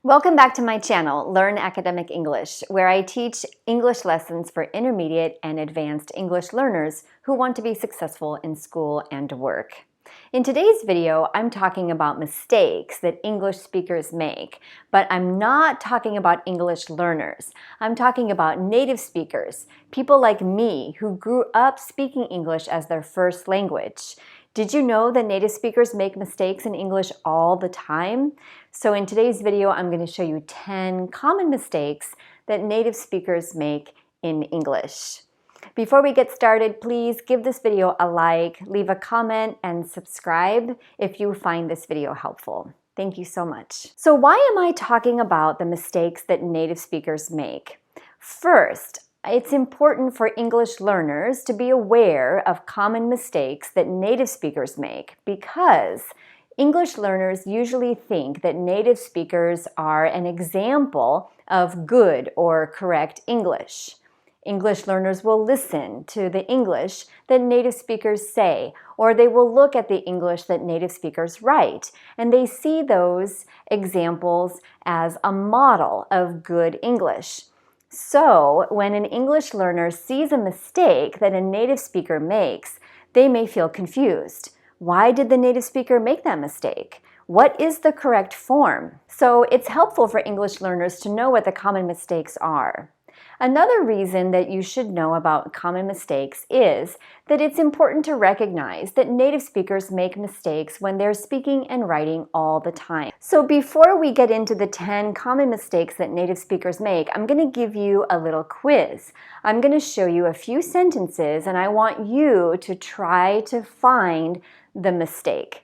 Welcome back to my channel, Learn Academic English, where I teach English lessons for intermediate and advanced English learners who want to be successful in school and work. In today's video, I'm talking about mistakes that English speakers make, but I'm not talking about English learners. I'm talking about native speakers, people like me who grew up speaking English as their first language. Did you know that native speakers make mistakes in English all the time? So in today's video, I'm going to show you 10 common mistakes that native speakers make in English. Before we get started, please give this video a like, leave a comment, and subscribe if you find this video helpful. Thank you so much. So why am I talking about the mistakes that native speakers make? First, it's important for English learners to be aware of common mistakes that native speakers make because English learners usually think that native speakers are an example of good or correct English. English learners will listen to the English that native speakers say, or they will look at the English that native speakers write, and they see those examples as a model of good English. So, when an English learner sees a mistake that a native speaker makes, they may feel confused. Why did the native speaker make that mistake? What is the correct form? So, it's helpful for English learners to know what the common mistakes are. Another reason that you should know about common mistakes is that it's important to recognize that native speakers make mistakes when they're speaking and writing all the time. So before we get into the 10 common mistakes that native speakers make, I'm going to give you a little quiz. I'm going to show you a few sentences and I want you to try to find the mistake.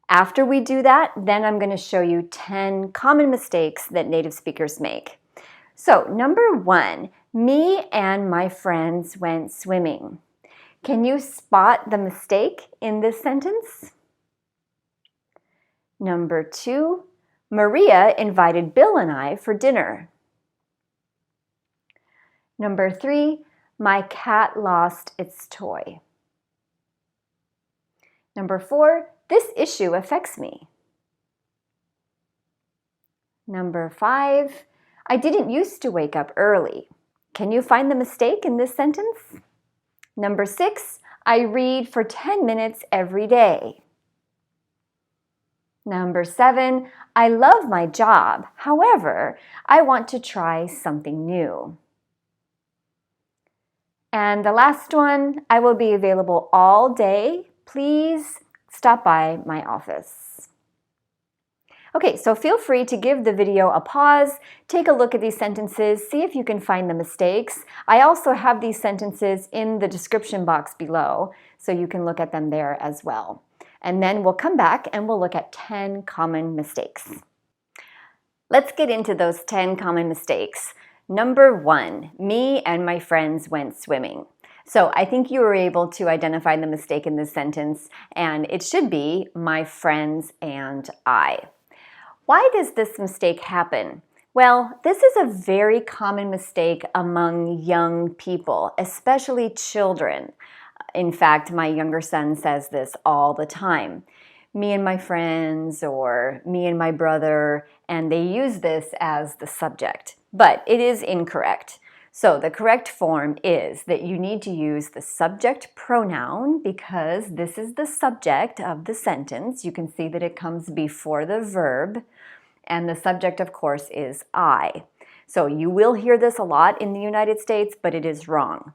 After we do that, then I'm going to show you 10 common mistakes that native speakers make. So, number 1, me and my friends went swimming. Can you spot the mistake in this sentence? Number 2, Maria invited Bill and I for dinner. Number 3, my cat lost its toy. Number 4, this issue affects me. Number 5, I didn't used to wake up early. Can you find the mistake in this sentence? Number 6, I read for 10 minutes every day. Number 7, I love my job. However, I want to try something new. And the last one, I will be available all day. Please stop by my office. Okay, so feel free to give the video a pause, take a look at these sentences, see if you can find the mistakes. I also have these sentences in the description box below, so you can look at them there as well. And then we'll come back and we'll look at 10 common mistakes. Let's get into those 10 common mistakes. Number 1, me and my friends went swimming. So I think you were able to identify the mistake in this sentence, and it should be my friends and I. Why does this mistake happen? Well, this is a very common mistake among young people, especially children. In fact, my younger son says this all the time. Me and my friends, or me and my brother, and they use this as the subject. But it is incorrect. So the correct form is that you need to use the subject pronoun because this is the subject of the sentence. You can see that it comes before the verb, and the subject, of course, is I. So you will hear this a lot in the United States, but it is wrong.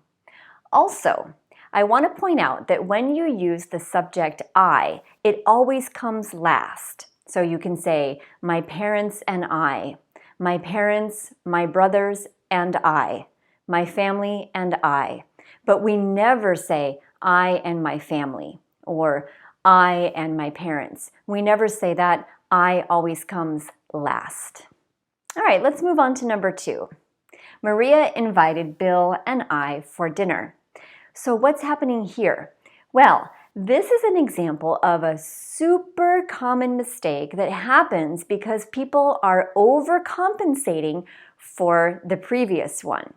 Also, I want to point out that when you use the subject I, it always comes last. So you can say, my parents and I, my parents, my brothers, and I, my family and I. But we never say, I and my family, or I and my parents. We never say that. I always comes last. All right, let's move on to number 2. Maria invited Bill and I for dinner. So what's happening here? Well, this is an example of a super common mistake that happens because people are overcompensating for the previous one.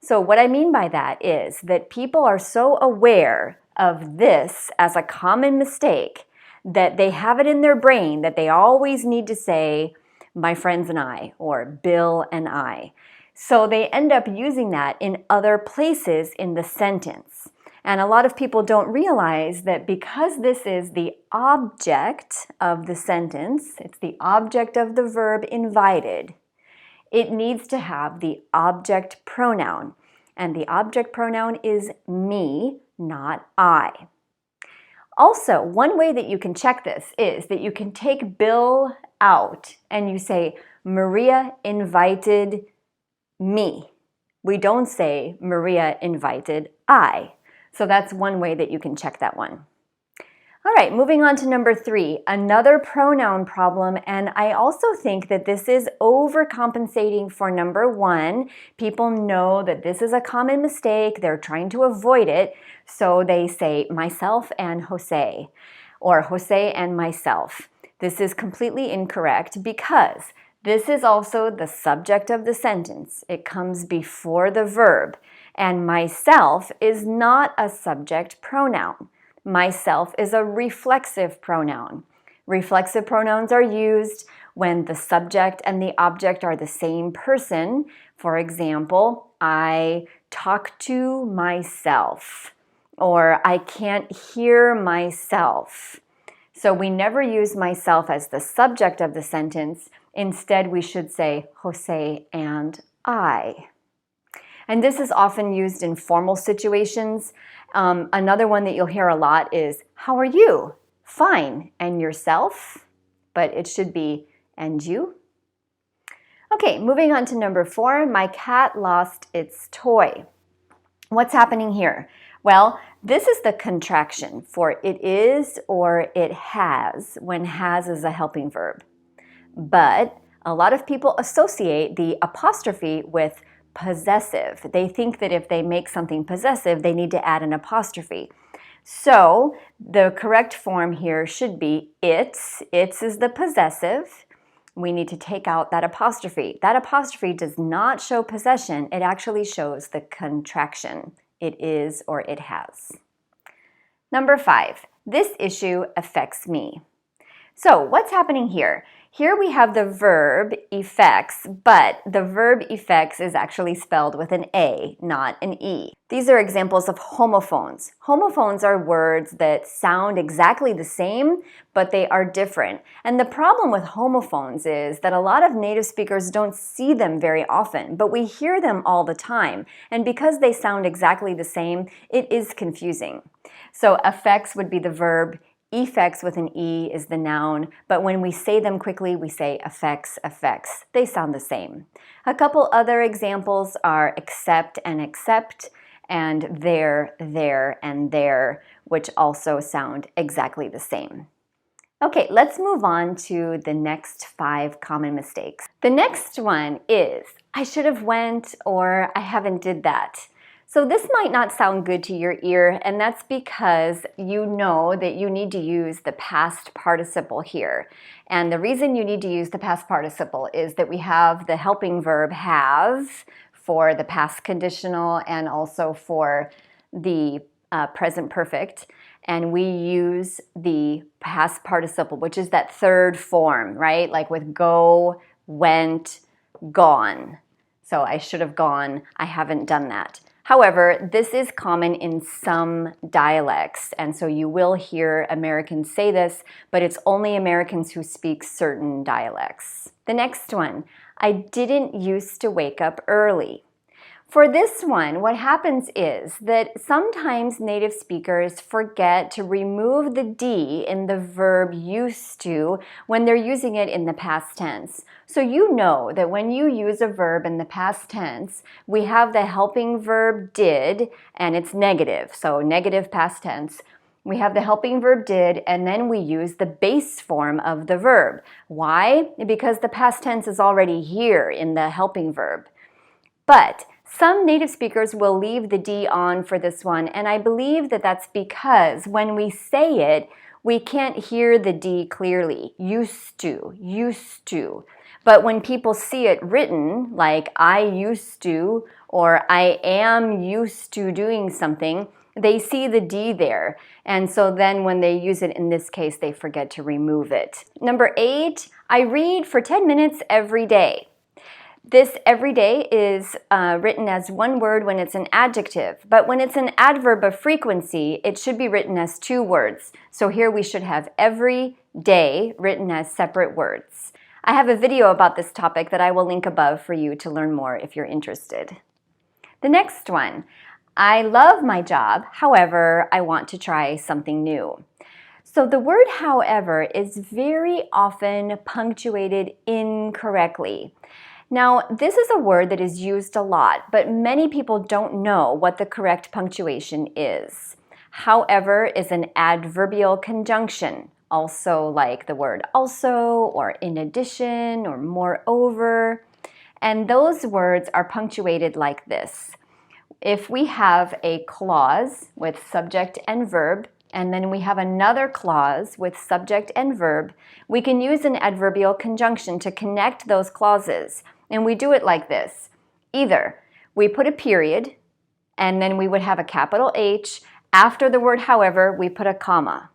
So what I mean by that is that people are so aware of this as a common mistake that they have it in their brain that they always need to say, my friends and I, or Bill and I. So they end up using that in other places in the sentence. And a lot of people don't realize that because this is the object of the sentence, it's the object of the verb invited, it needs to have the object pronoun. And the object pronoun is me, not I. Also, one way that you can check this is that you can take Bill out and you say, Maria invited me. We don't say Maria invited I. So that's one way that you can check that one. All right, moving on to number 3, another pronoun problem, and I also think that this is overcompensating for number 1. People know that this is a common mistake. They're trying to avoid it, so they say myself and Jose, or Jose and myself. This is completely incorrect because this is also the subject of the sentence. It comes before the verb, and myself is not a subject pronoun. Myself is a reflexive pronoun. Reflexive pronouns are used when the subject and the object are the same person. For example, I talk to myself, or I can't hear myself. So we never use myself as the subject of the sentence. Instead, we should say Jose and I. And this is often used in formal situations. Another one that you'll hear a lot is, how are you? Fine. And yourself? But it should be, and you? Okay, moving on to number 4, my cat lost its toy. What's happening here? Well, this is the contraction for it is or it has, when has is a helping verb. But a lot of people associate the apostrophe with possessive. They think that if they make something possessive, they need to add an apostrophe. So the correct form here should be its. Its is the possessive. We need to take out that apostrophe. That apostrophe does not show possession. It actually shows the contraction. It is or it has. Number 5, this issue affects me. So what's happening here? Here we have the verb effects, but the verb effects is actually spelled with an A, not an E. These are examples of homophones. Homophones are words that sound exactly the same, but they are different. And the problem with homophones is that a lot of native speakers don't see them very often, but we hear them all the time. And because they sound exactly the same, it is confusing. So affects would be the verb, effects with an E is the noun, but when we say them quickly, we say affects, affects. They sound the same. A couple other examples are accept, and there, and there, which also sound exactly the same. Okay, let's move on to the next 5 common mistakes. The next one is, I should have went, or I haven't did that. So this might not sound good to your ear, and that's because you know that you need to use the past participle here. And the reason you need to use the past participle is that we have the helping verb have for the past conditional and also for the present perfect. And we use the past participle, which is that third form, right? Like with go, went, gone. So I should have gone, I haven't done that. However, this is common in some dialects, and so you will hear Americans say this, but it's only Americans who speak certain dialects. The next one, I didn't used to wake up early. For this one, what happens is that sometimes native speakers forget to remove the D in the verb used to when they're using it in the past tense. So you know that when you use a verb in the past tense, we have the helping verb did, and it's negative, so negative past tense. We have the helping verb did, and then we use the base form of the verb. Why? Because the past tense is already here in the helping verb. But some native speakers will leave the D on for this one, and I believe that that's because when we say it, we can't hear the D clearly. Used to. But when people see it written, like I used to, or I am used to doing something, They see the D there, and so then when they use it in this case, they forget to remove it. Number 8, I read for 10 minutes every day. This every day is written as one word when it's an adjective, but when it's an adverb of frequency, it should be written as 2 words. So here we should have every day written as separate words. I have a video about this topic that I will link above for you to learn more if you're interested. The next one. I love my job, however, I want to try something new. So the word however is very often punctuated incorrectly. Now, this is a word that is used a lot, but many people don't know what the correct punctuation is. However is an adverbial conjunction, also like the word also or in addition or moreover, and those words are punctuated like this. If we have a clause with subject and verb, and then we have another clause with subject and verb, we can use an adverbial conjunction to connect those clauses. And we do it like this. Either we put a period, and then we would have a capital H. After the word however, we put a comma.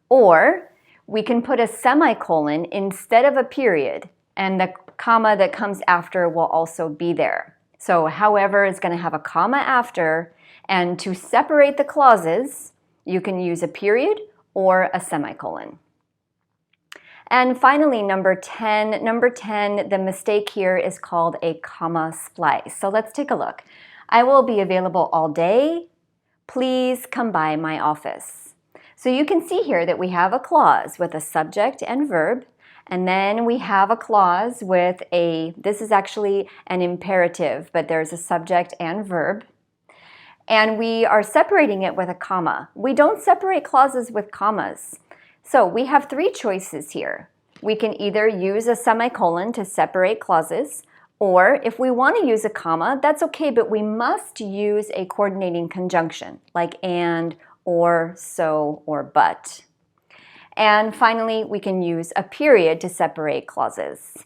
Or we can put a semicolon instead of a period, and the comma that comes after will also be there. So however is going to have a comma after, and to separate the clauses, you can use a period or a semicolon. And finally, number 10, the mistake here is called a comma splice. So let's take a look. I will be available all day. Please come by my office. So you can see here that we have a clause with a subject and verb. And then we have a clause with this is actually an imperative, but there's a subject and verb. And we are separating it with a comma. We don't separate clauses with commas. So we have 3 choices here. We can either use a semicolon to separate clauses, or if we want to use a comma, that's okay, but we must use a coordinating conjunction, like and, or, so, or but. And finally, we can use a period to separate clauses.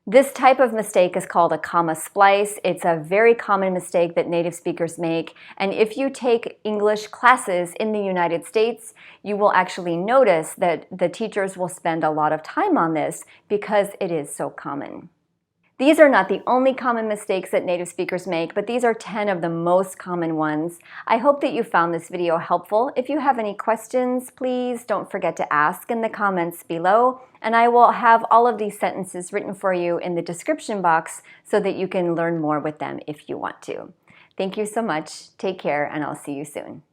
This type of mistake is called a comma splice. It's a very common mistake that native speakers make. And if you take English classes in the United States, you will actually notice that the teachers will spend a lot of time on this because it is so common. These are not the only common mistakes that native speakers make, but these are 10 of the most common ones. I hope that you found this video helpful. If you have any questions, please don't forget to ask in the comments below, and I will have all of these sentences written for you in the description box so that you can learn more with them if you want to. Thank you so much. Take care, and I'll see you soon.